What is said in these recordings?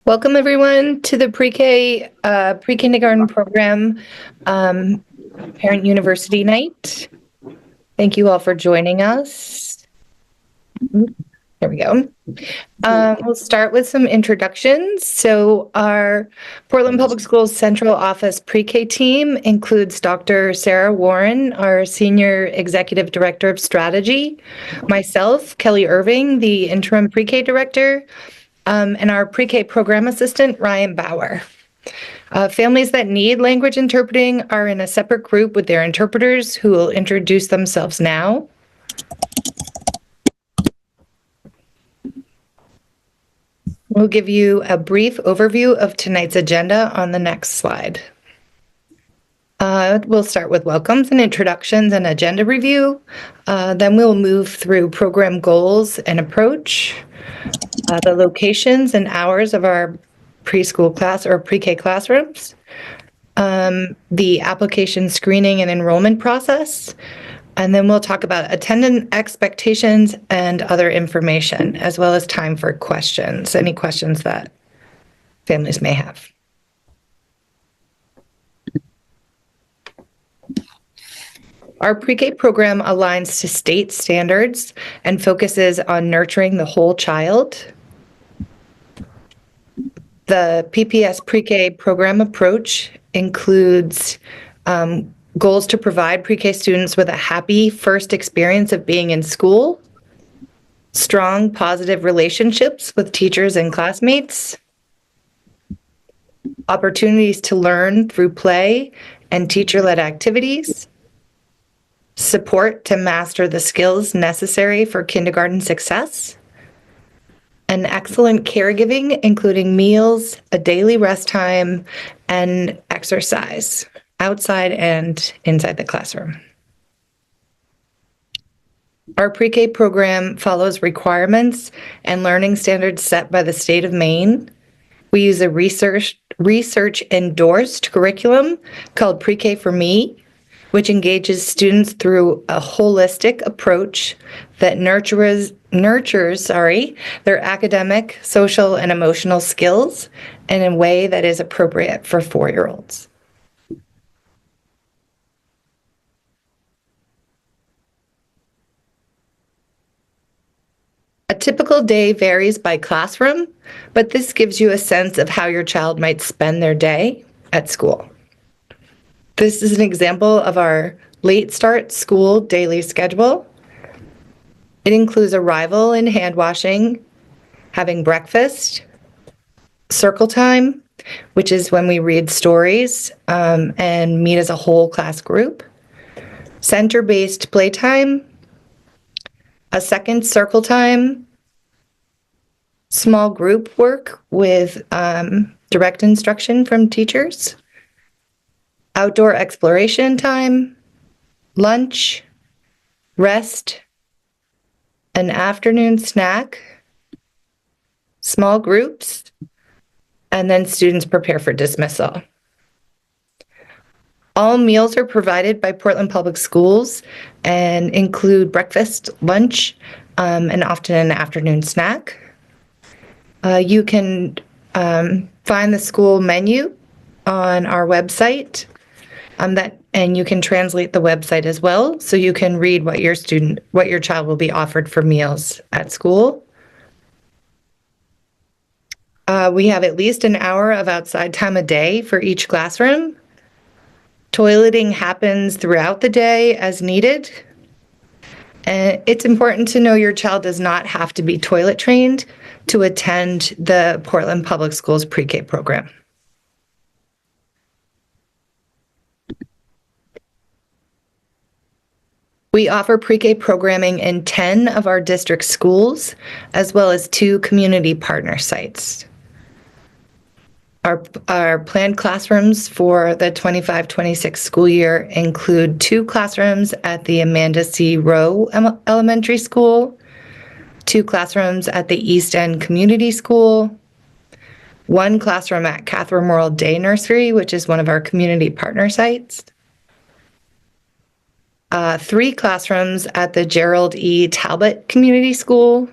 Welcome everyone to the pre-kindergarten program Parent University Night. Thank you all for joining us. There we go. We'll start with some introductions. So our Portland Public Schools Central Office pre-K team includes Dr. Sarah Warren, our Senior Executive Director of Strategy, myself, Kelly Irving, the Interim Pre-K Director, and our pre-K program assistant, Ryan Bauer. Families that need language interpreting are in a separate group with their interpreters who will introduce themselves now. We'll give you a brief overview of tonight's agenda on the next slide. We'll start with welcomes and introductions and agenda review. Then we'll move through program goals and approach, the locations and hours of our preschool class or pre-K classrooms, the application screening and enrollment process, and then we'll talk about attendance expectations and other information, as well as time for questions, any questions that families may have. Our pre-K program aligns to state standards and focuses on nurturing the whole child. The PPS pre-K program approach includes goals to provide pre-K students with a happy first experience of being in school, strong positive relationships with teachers and classmates, opportunities to learn through play and teacher-led activities, support to master the skills necessary for kindergarten success, and excellent caregiving, including meals, a daily rest time, and exercise outside and inside the classroom. Our pre-K program follows requirements and learning standards set by the state of Maine. We use a research-endorsed curriculum called Pre-K for Me, which engages students through a holistic approach that nurtures their academic, social, and emotional skills in a way that is appropriate for 4-year-olds. A typical day varies by classroom, but this gives you a sense of how your child might spend their day at school. This is an example of our late start school daily schedule. It includes arrival and hand washing, having breakfast, circle time, which is when we read stories and meet as a whole class group, center-based playtime, a second circle time, small group work with direct instruction from teachers, outdoor exploration time, lunch, rest, an afternoon snack, small groups, and then students prepare for dismissal. All meals are provided by Portland Public Schools and include breakfast, lunch, and often an afternoon snack. You can find the school menu on our website, and you can translate the website as well, so you can read what your child will be offered for meals at school. We have at least an hour of outside time a day for each classroom. Toileting happens throughout the day as needed. And it's important to know your child does not have to be toilet trained to attend the Portland Public Schools pre-K program. We offer pre-K programming in 10 of our district schools, as well as 2 community partner sites. Our planned classrooms for the 25-26 school year include 2 classrooms at the Amanda C. Rowe Elementary School, 2 classrooms at the East End Community School, 1 classroom at Catherine Morrill Day Nursery, which is one of our community partner sites, 3 classrooms at the Gerald E. Talbot Community School,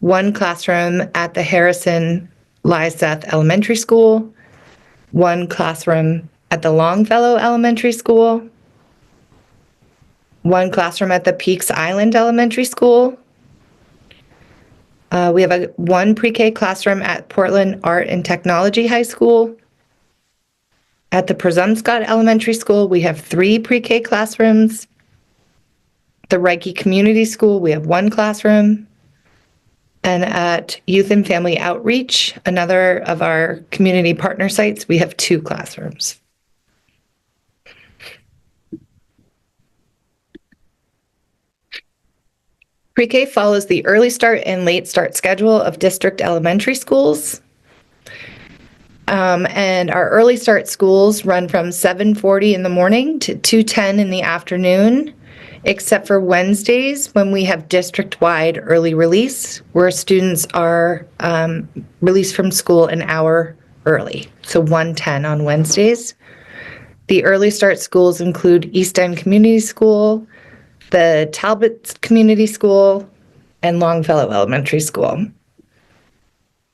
1 classroom at the Harrison Lyseth Elementary School, 1 classroom at the Longfellow Elementary School, 1 classroom at the Peaks Island Elementary School. We have 1 pre-K classroom at Portland Art and Technology High School. At the Presumpscot Elementary School, we have 3 pre-K classrooms. The Reiki Community School, we have 1 classroom. And at Youth and Family Outreach, another of our community partner sites, we have 2 classrooms. Pre-K follows the early start and late start schedule of district elementary schools. And our early start schools run from 7:40 in the morning to 2:10 in the afternoon, except for Wednesdays when we have district-wide early release, where students are released from school an hour early, so 1:10 on Wednesdays. The early start schools include East End Community School, the Talbot Community School, and Longfellow Elementary School.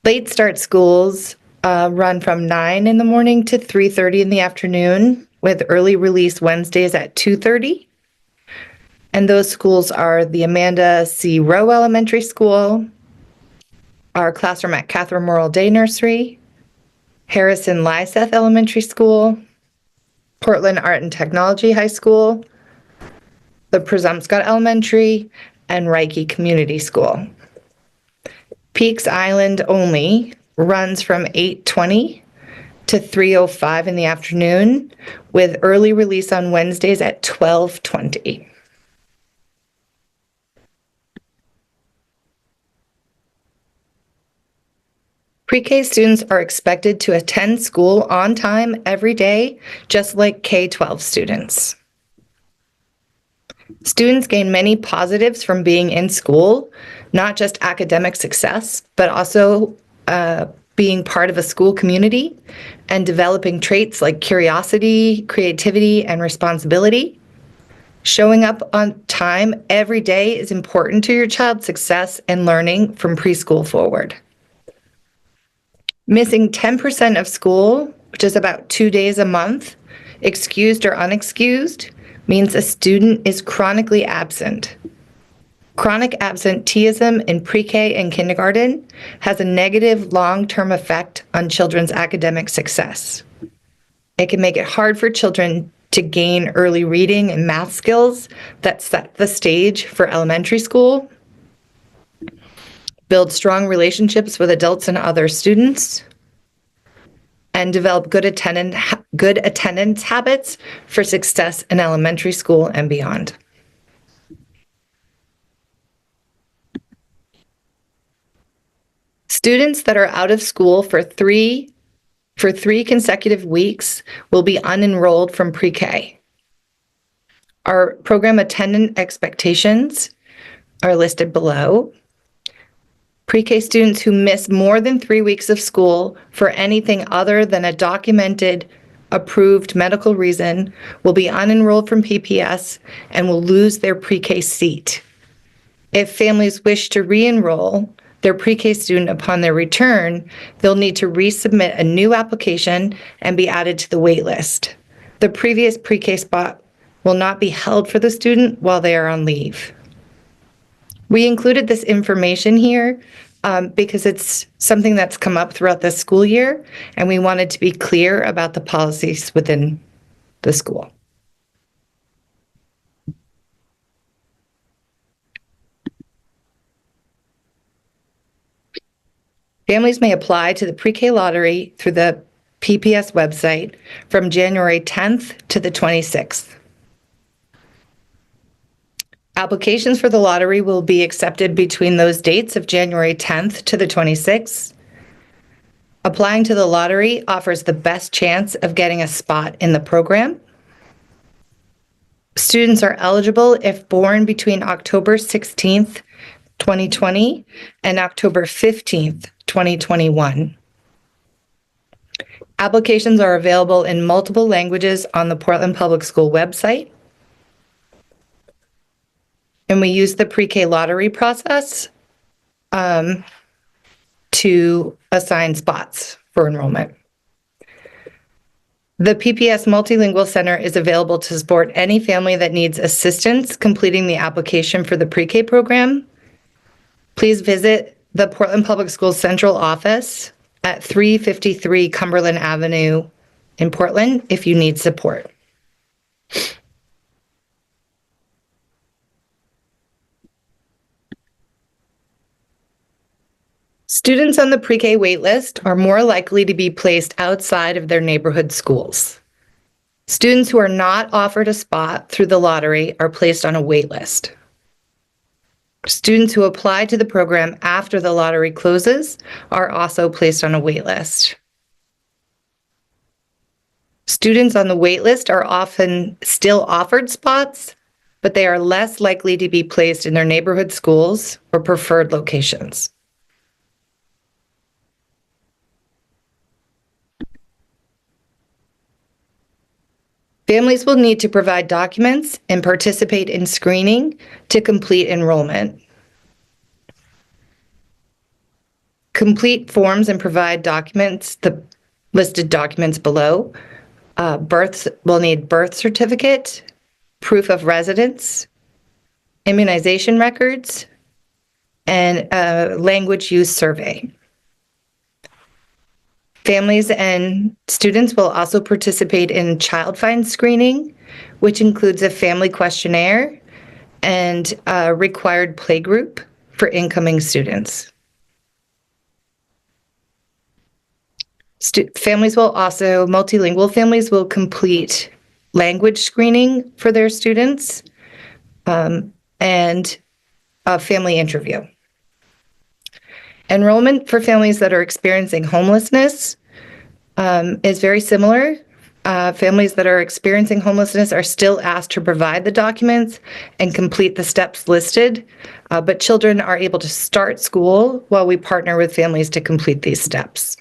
Late start schools run from 9 in the morning to 3:30 in the afternoon, with early release Wednesdays at 2:30. And those schools are the Amanda C. Rowe Elementary School, our classroom at Catherine Morrill Day Nursery, Harrison Lyseth Elementary School, Portland Art and Technology High School, the Presumpscot Elementary, and Reiki Community School. Peaks Island only runs from 8:20 to 3:05 in the afternoon, with early release on Wednesdays at 12:20. Pre-K students are expected to attend school on time every day, just like K-12 students. Students gain many positives from being in school, not just academic success, but also being part of a school community and developing traits like curiosity, creativity, and responsibility. Showing up on time every day is important to your child's success and learning from preschool forward. Missing 10% of school, which is about 2 days a month, excused or unexcused, means a student is chronically absent. Chronic absenteeism in pre-K and kindergarten has a negative long-term effect on children's academic success. It can make it hard for children to gain early reading and math skills that set the stage for elementary school, build strong relationships with adults and other students, and develop good attendance habits for success in elementary school and beyond. Students that are out of school for three consecutive weeks will be unenrolled from pre-K. Our program attendance expectations are listed below. Pre-K students who miss more than 3 weeks of school for anything other than a documented, approved medical reason will be unenrolled from PPS and will lose their pre-K seat. If families wish to re-enroll their pre-K student upon their return, they'll need to resubmit a new application and be added to the wait list. The previous pre-K spot will not be held for the student while they are on leave. We included this information here because it's something that's come up throughout the school year, and we wanted to be clear about the policies within the school. Families may apply to the pre-K lottery through the PPS website from January 10th to the 26th. Applications for the lottery will be accepted between those dates of January 10th to the 26th. Applying to the lottery offers the best chance of getting a spot in the program. Students are eligible if born between October 16th, 2020 and October 15th, 2021. Applications are available in multiple languages on the Portland Public School website. And we use the pre-K lottery process to to assign spots for enrollment. The PPS Multilingual Center is available to support any family that needs assistance completing the application for the pre-K program. Please visit the Portland Public Schools Central Office at 353 Cumberland Avenue in Portland if you need support. Students on the pre-K waitlist are more likely to be placed outside of their neighborhood schools. Students who are not offered a spot through the lottery are placed on a waitlist. Students who apply to the program after the lottery closes are also placed on a waitlist. Students on the waitlist are often still offered spots, but they are less likely to be placed in their neighborhood schools or preferred locations. Families will need to provide documents and participate in screening to complete enrollment. Complete forms and provide documents, the listed documents below. Will need birth certificate, proof of residence, immunization records, and a language use survey. Families and students will also participate in child find screening, which includes a family questionnaire and a required playgroup for incoming students. Multilingual families will complete language screening for their students and a family interview. Enrollment for families that are experiencing homelessness is very similar. Families that are experiencing homelessness are still asked to provide the documents and complete the steps listed, but children are able to start school while we partner with families to complete these steps.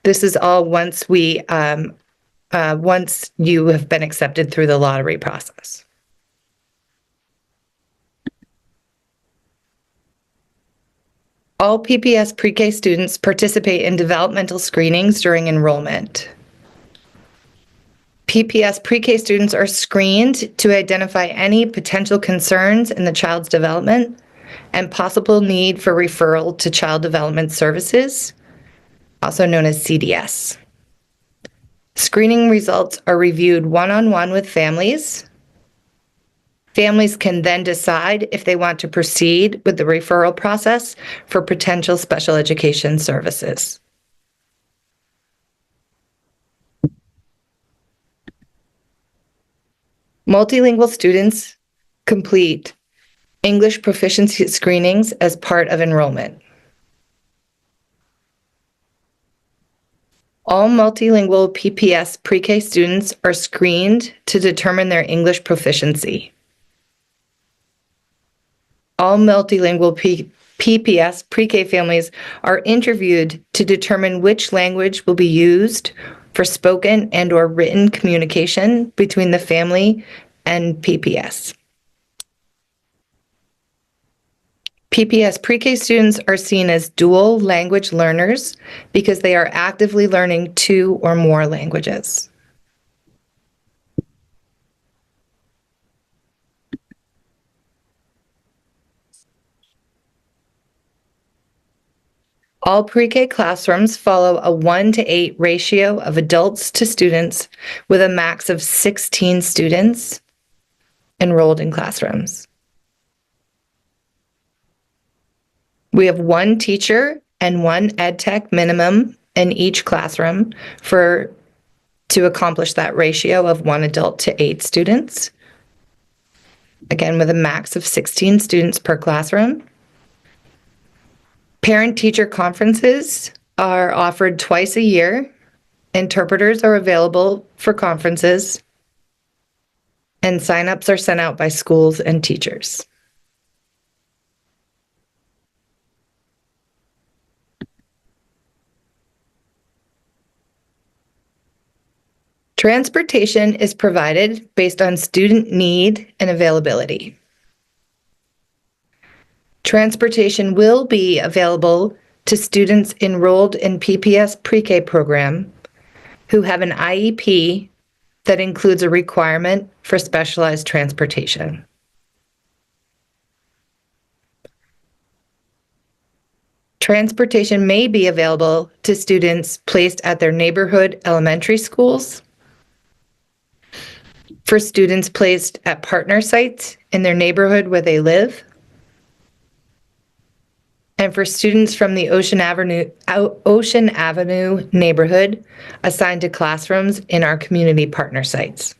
This is all once you have been accepted through the lottery process. All PPS pre-K students participate in developmental screenings during enrollment. PPS pre-K students are screened to identify any potential concerns in the child's development and possible need for referral to Child Development Services, also known as CDS. Screening results are reviewed one-on-one with families. Families can then decide if they want to proceed with the referral process for potential special education services. Multilingual students complete English proficiency screenings as part of enrollment. All multilingual PPS pre-K students are screened to determine their English proficiency. All multilingual PPS pre-K families are interviewed to determine which language will be used for spoken and/or written communication between the family and PPS. PPS pre-K students are seen as dual language learners because they are actively learning 2 or more languages. All pre-K classrooms follow a 1:8 ratio of adults to students with a max of 16 students enrolled in classrooms. We have 1 teacher and 1 ed tech minimum in each classroom to accomplish that ratio of 1 adult to 8 students. Again, with a max of 16 students per classroom. Parent-teacher conferences are offered twice a year. Interpreters are available for conferences, and signups are sent out by schools and teachers. Transportation is provided based on student need and availability. Transportation will be available to students enrolled in PPS pre-K program who have an IEP that includes a requirement for specialized transportation. Transportation may be available to students placed at their neighborhood elementary schools, for students placed at partner sites in their neighborhood where they live, and for students from the Ocean Avenue neighborhood assigned to classrooms in our community partner sites.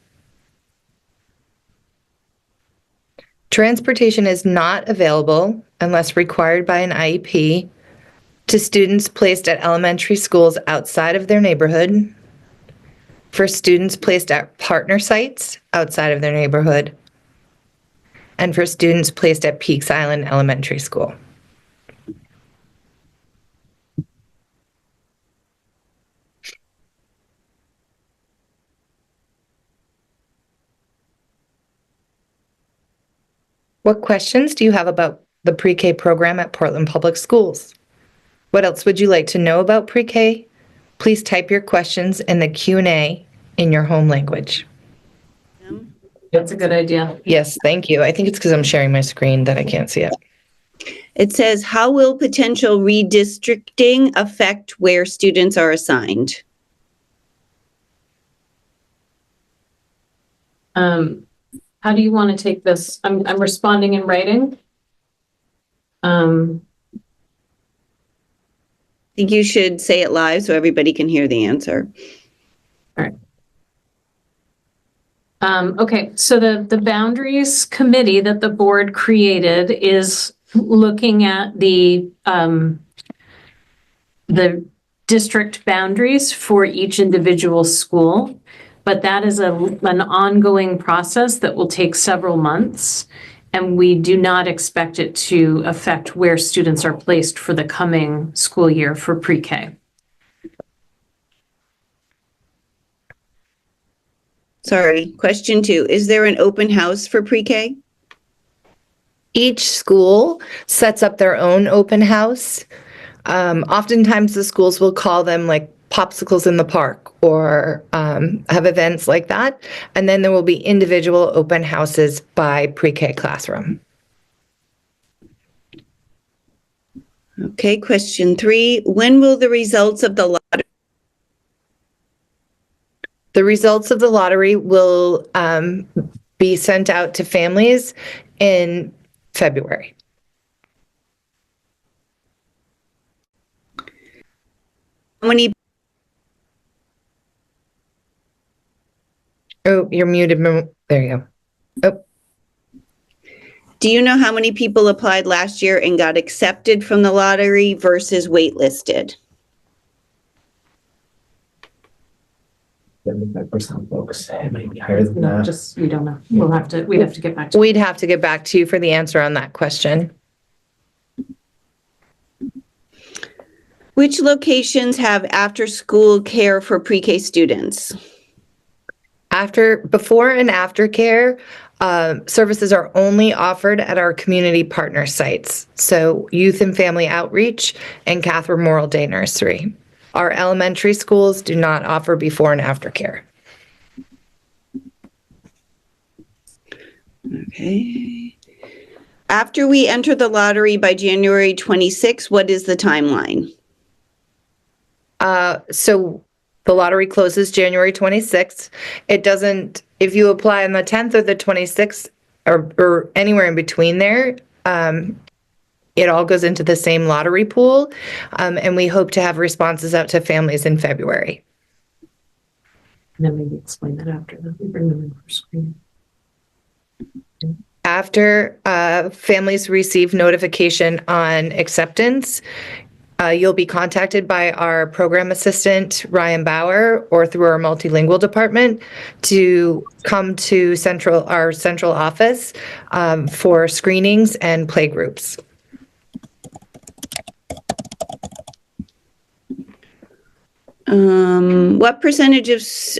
Transportation is not available unless required by an IEP to students placed at elementary schools outside of their neighborhood, for students placed at partner sites outside of their neighborhood, and for students placed at Peaks Island Elementary School. What questions do you have about the pre-K program at Portland Public Schools? What else would you like to know about pre-K? Please type your questions in the Q&A in your home language. That's a good idea. Yes, thank you. I think it's because I'm sharing my screen that I can't see it. It says, how will potential redistricting affect where students are assigned? How do you want to take this? I'm responding in writing. I think you should say it live so everybody can hear the answer. All right. Okay, so the boundaries committee that the board created is looking at the district boundaries for each individual school, but that is an ongoing process that will take several months, and we do not expect it to affect where students are placed for the coming school year for pre-K. Sorry, question 2. Is there an open house for pre-K? Each school sets up their own open house. Oftentimes the schools will call them like popsicles in the park or have events like that. And then there will be individual open houses by pre-K classroom. Okay, question 3. When will the results of the lottery? The results of the lottery will be sent out to families in February. How many? Oh, you're muted. There you go. Oh. Do you know how many people applied last year and got accepted from the lottery versus waitlisted? 75% folks. It might be higher than that. We don't know. We'd have to get back to you. We'd have to get back to you for the answer on that question. Which locations have after-school care for pre-K students? Before and after care, services are only offered at our community partner sites. So Youth and Family Outreach and Catherine Memorial Day Nursery. Our elementary schools do not offer before and after care. Okay. After we enter the lottery by January 26, what is the timeline? So the lottery closes January 26th. It doesn't, if you apply on the 10th or the 26th or anywhere in between there, it all goes into the same lottery pool, and we hope to have responses out to families in February. And then maybe explain that after that. We bring them in for screening. After families receive notification on acceptance, you'll be contacted by our program assistant, Ryan Bauer, or through our multilingual department to come to our central office for screenings and play groups. What percentage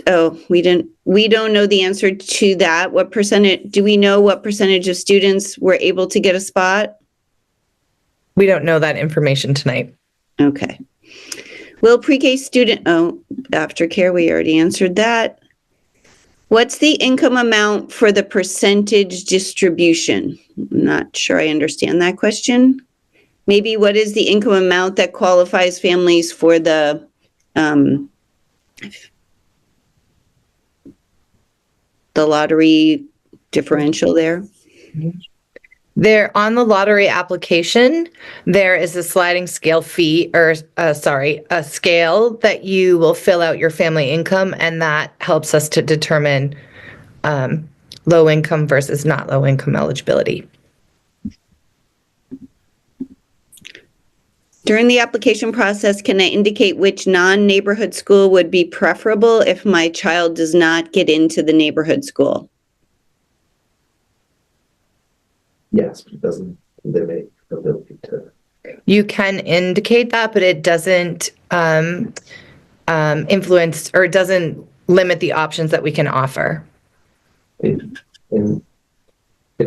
of, we don't know the answer to that. Do we know what percentage of students were able to get a spot? We don't know that information tonight. Okay. Will pre-K student, aftercare, we already answered that. What's the income amount for the percentage distribution? I'm not sure I understand that question. Maybe what is the income amount that qualifies families for the lottery differential there? There on the lottery application, there is a sliding scale fee or a scale that you will fill out your family income, and that helps us to determine low income versus not low income eligibility. During the application process, can I indicate which non-neighborhood school would be preferable if my child does not get into the neighborhood school? Yes, but it doesn't limit the ability to. You can indicate that, but it doesn't influence or it doesn't limit the options that we can offer. It's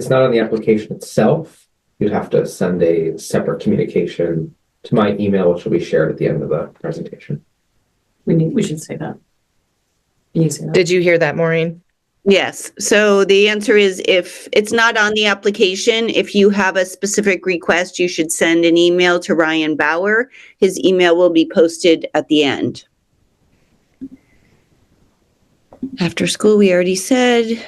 not on the application itself. You'd have to send a separate communication to my email, which will be shared at the end of the presentation. We should say that. Can you say that? Did you hear that, Maureen? Yes. So the answer is if it's not on the application, if you have a specific request, you should send an email to Ryan Bauer. His email will be posted at the end. After school, we already said.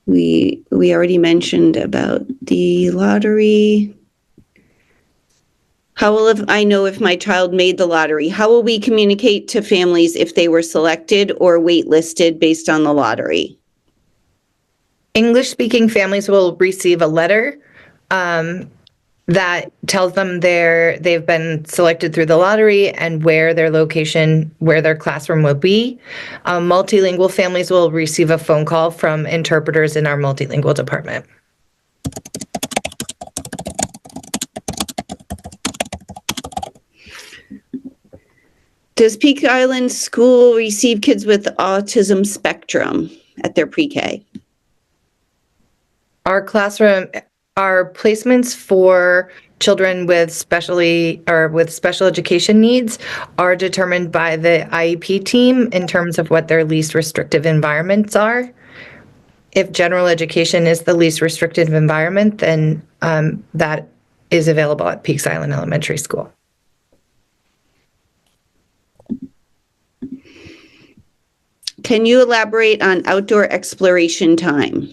We already mentioned about the lottery. How will I know if my child made the lottery? How will we communicate to families if they were selected or waitlisted based on the lottery? English-speaking families will receive a letter that tells them they've been selected through the lottery and where their location, where their classroom will be. Multilingual families will receive a phone call from interpreters in our multilingual department. Does Peak Island School receive kids with autism spectrum at their pre-K? Our placements for children with special education needs are determined by the IEP team in terms of what their least restrictive environments are. If general education is the least restrictive environment, then that is available at Peaks Island Elementary School. Can you elaborate on outdoor exploration time?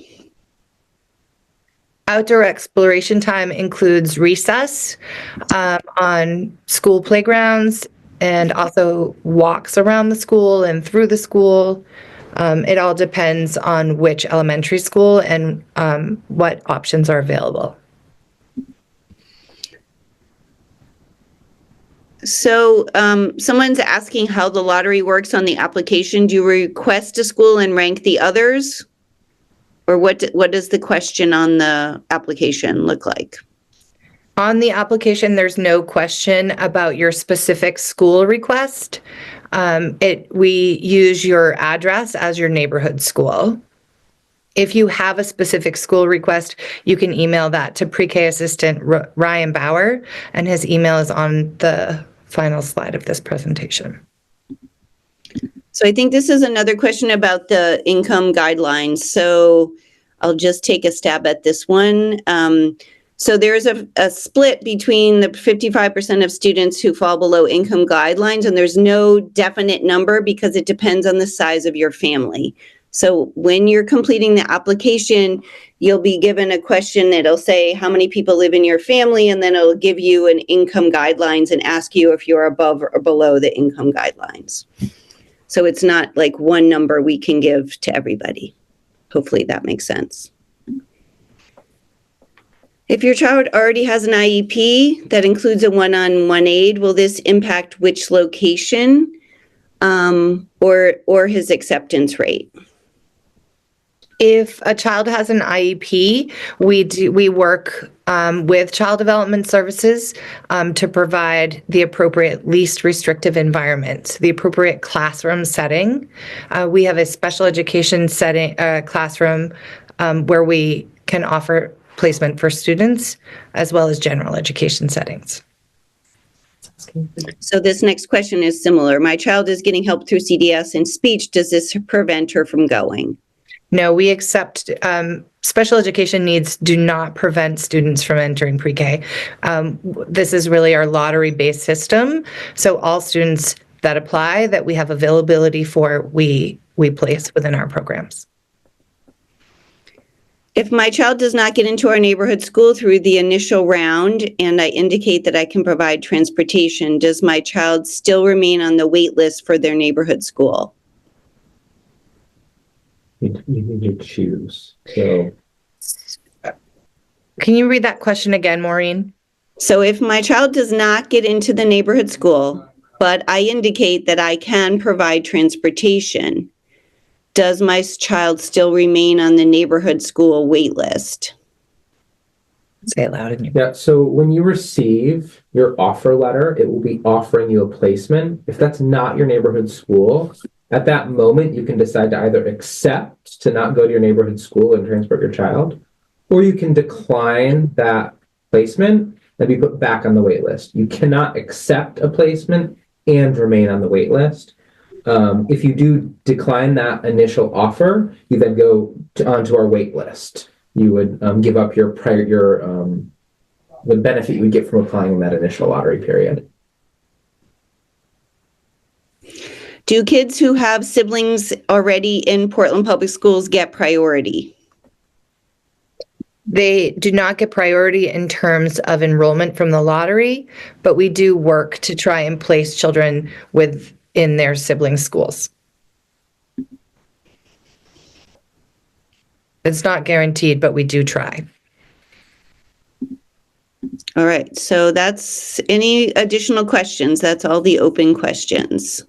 Outdoor exploration time includes recess on school playgrounds and also walks around the school and through the school. It all depends on which elementary school and what options are available. So someone's asking how the lottery works on the application. Do you request a school and rank the others? Or what does the question on the application look like? On the application, there's no question about your specific school request. We use your address as your neighborhood school. If you have a specific school request, you can email that to pre-K assistant Ryan Bauer, and his email is on the final slide of this presentation. So I think this is another question about the income guidelines. So I'll just take a stab at this one. So there's a split between the 55% of students who fall below income guidelines, and there's no definite number because it depends on the size of your family. So when you're completing the application, you'll be given a question that'll say how many people live in your family, and then it'll give you an income guidelines and ask you if you're above or below the income guidelines. So it's not like one number we can give to everybody. Hopefully that makes sense. If your child already has an IEP that includes a one-on-one aid, will this impact which location or his acceptance rate? If a child has an IEP, we work with Child Development Services to provide the appropriate least restrictive environment, the appropriate classroom setting. We have a special education setting classroom where we can offer placement for students, as well as general education settings. So this next question is similar. My child is getting help through CDS and speech. Does this prevent her from going? No, we accept special education needs do not prevent students from entering pre-K. This is really our lottery-based system. So all students that apply that we have availability for, we place within our programs. If my child does not get into our neighborhood school through the initial round and I indicate that I can provide transportation, does my child still remain on the wait list for their neighborhood school? You need to choose. So Can you read that question again, Maureen? So if my child does not get into the neighborhood school, but I indicate that I can provide transportation, does my child still remain on the neighborhood school wait list? Say it loud. yeah, so when you receive your offer letter, it will be offering you a placement. If that's not your neighborhood school, at that moment, you can decide to either accept to not go to your neighborhood school and transport your child, or you can decline that placement and be put back on the wait list. You cannot accept a placement and remain on the wait list. If you do decline that initial offer, you then go onto our wait list. You would give up your the benefit you would get from applying in that initial lottery period. Do kids who have siblings already in Portland Public Schools get priority? They do not get priority in terms of enrollment from the lottery, but we do work to try and place children within their sibling schools. It's not guaranteed, but we do try. All right, so that's any additional questions? That's all the open questions.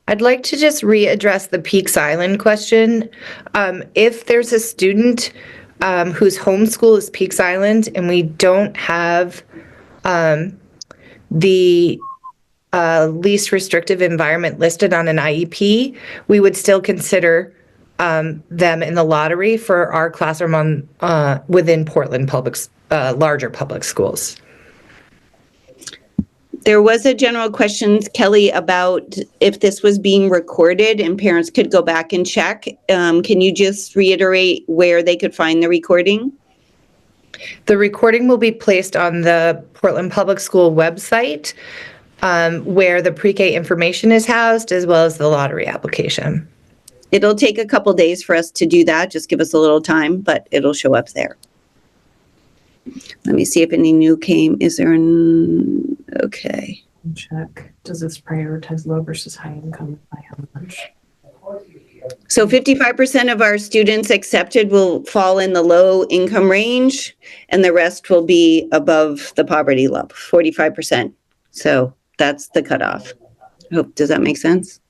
I'd like to just readdress the Peaks Island question. If there's a student whose home school is Peaks Island and we don't have the least restrictive environment listed on an IEP, we would still consider them in the lottery for our classroom within Portland larger public schools. There was a general question, Kelly, about if this was being recorded and parents could go back and check. Can you just reiterate where they could find the recording? The recording will be placed on the Portland Public School website, where the pre-K information is housed, as well as the lottery application. It'll take a couple days for us to do that. Just give us a little time, but it'll show up there. Let me see if any new came. Is there an, okay. Check. Does this prioritize low versus high income by how much? So 55% of our students accepted will fall in the low income range, and the rest will be above the poverty level, 45%. So that's the cutoff. Does that make sense?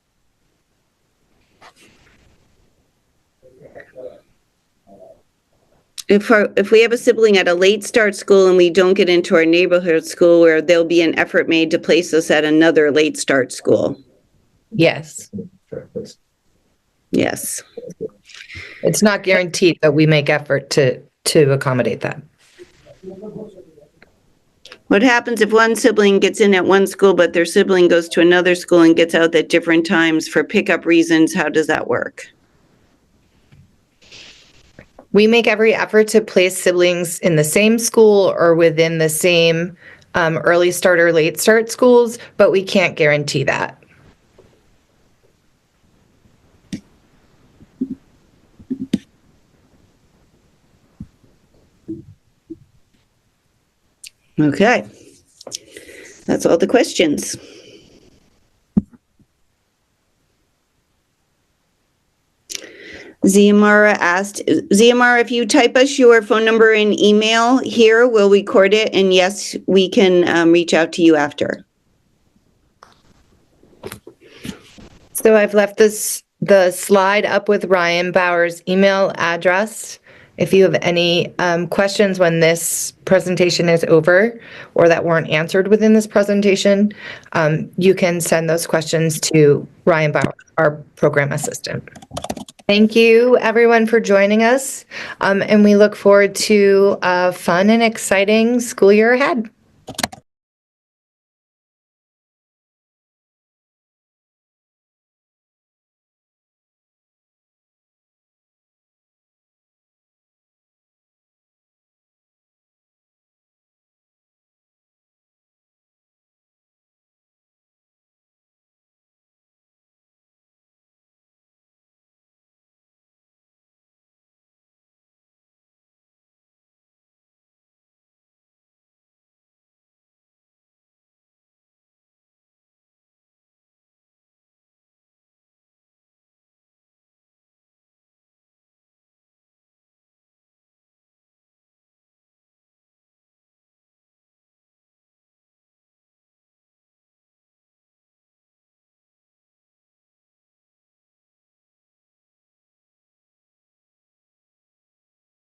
If we have a sibling at a late start school and we don't get into our neighborhood school, where there'll be an effort made to place us at another late start school. Yes. Yes. It's not guaranteed, but we make effort to accommodate that. What happens if one sibling gets in at one school, but their sibling goes to another school and gets out at different times for pickup reasons? How does that work? We make every effort to place siblings in the same school or within the same early start or late start schools, but we can't guarantee that. Okay. That's all the questions. Ziamara asked, Ziamara, if you type us your phone number and email here, we'll record it. And yes, we can reach out to you after. So I've left the slide up with Ryan Bauer's email address. If you have any questions when this presentation is over or that weren't answered within this presentation, you can send those questions to Ryan Bauer, our program assistant. Thank you, everyone, for joining us. And we look forward to a fun and exciting school year ahead.